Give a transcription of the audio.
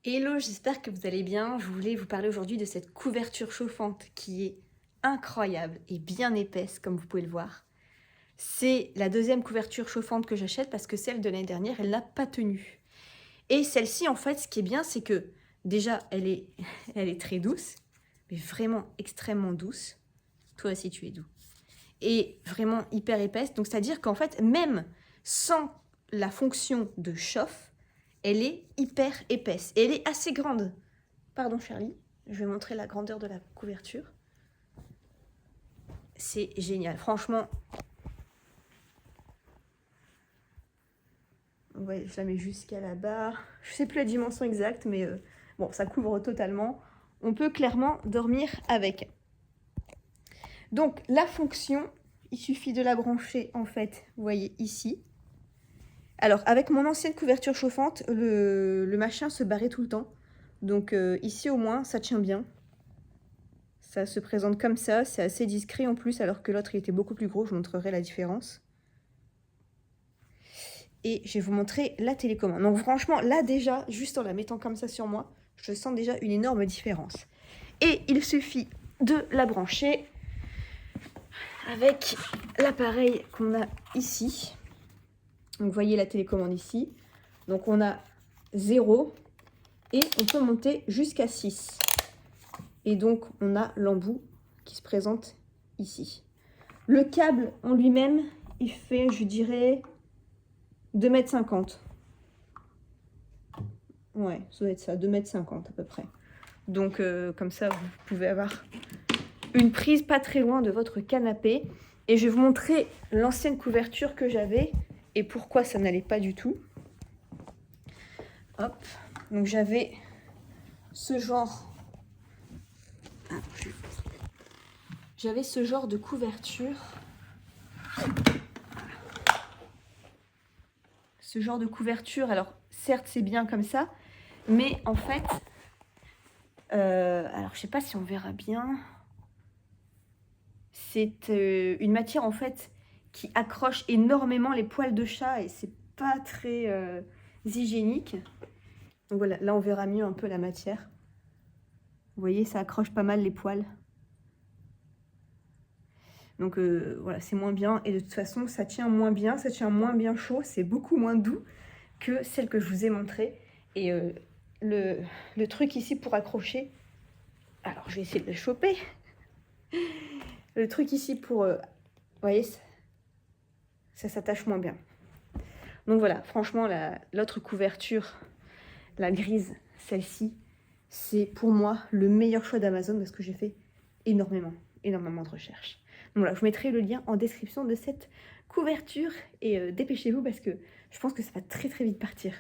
Hello, j'espère que vous allez bien. Je voulais vous parler aujourd'hui de cette couverture chauffante qui est incroyable et bien épaisse, comme vous pouvez le voir. C'est la deuxième couverture chauffante que j'achète parce que celle de l'année dernière, elle n'a pas tenu. Et celle-ci, en fait, ce qui est bien, c'est que déjà, elle est très douce, mais vraiment extrêmement douce. Toi aussi, tu es doux. Et vraiment hyper épaisse. Donc, c'est-à-dire qu'en fait, même sans la fonction de chauffe, elle est hyper épaisse. Et elle est assez grande. Pardon Charlie, je vais montrer la grandeur de la couverture. C'est génial, franchement. Ouais, je la mets jusqu'à là-bas. Je sais plus la dimension exacte, mais bon, ça couvre totalement. On peut clairement dormir avec. Donc la fonction, il suffit de la brancher en fait, vous voyez ici. Alors avec mon ancienne couverture chauffante, le machin se barrait tout le temps. Donc ici au moins ça tient bien. Ça se présente comme ça, c'est assez discret en plus, alors que l'autre il était beaucoup plus gros, je vous montrerai la différence. Et je vais vous montrer la télécommande. Donc franchement, là déjà, juste en la mettant comme ça sur moi, je sens déjà une énorme différence. Et il suffit de la brancher avec l'appareil qu'on a ici. Donc vous voyez la télécommande ici. Donc on a 0 et on peut monter jusqu'à 6. Et donc on a l'embout qui se présente ici. Le câble en lui-même, il fait, je dirais, 2,50 m. Ouais, ça doit être ça, 2,50 m à peu près. Donc comme ça, vous pouvez avoir une prise pas très loin de votre canapé. Et je vais vous montrer l'ancienne couverture que j'avais et pourquoi ça n'allait pas du tout. Hop, donc j'avais ce genre... J'avais ce genre de couverture. Ce genre de couverture, alors certes c'est bien comme ça, mais en fait, alors je sais pas si on verra bien, c'est une matière en fait qui accroche énormément les poils de chat et c'est pas très hygiénique. Donc voilà, là on verra mieux un peu la matière. Vous voyez, ça accroche pas mal les poils. Donc voilà, c'est moins bien et de toute façon ça tient moins bien chaud, c'est beaucoup moins doux que celle que je vous ai montrée. Et le truc ici pour accrocher, alors je vais essayer de le choper. Le truc ici pour, vous voyez, ça s'attache moins bien. Donc voilà, franchement, l'autre couverture, la grise, celle-ci, c'est pour moi le meilleur choix d'Amazon parce que j'ai fait énormément de recherches. Donc voilà, je vous mettrai le lien en description de cette couverture et dépêchez-vous parce que je pense que ça va très vite partir.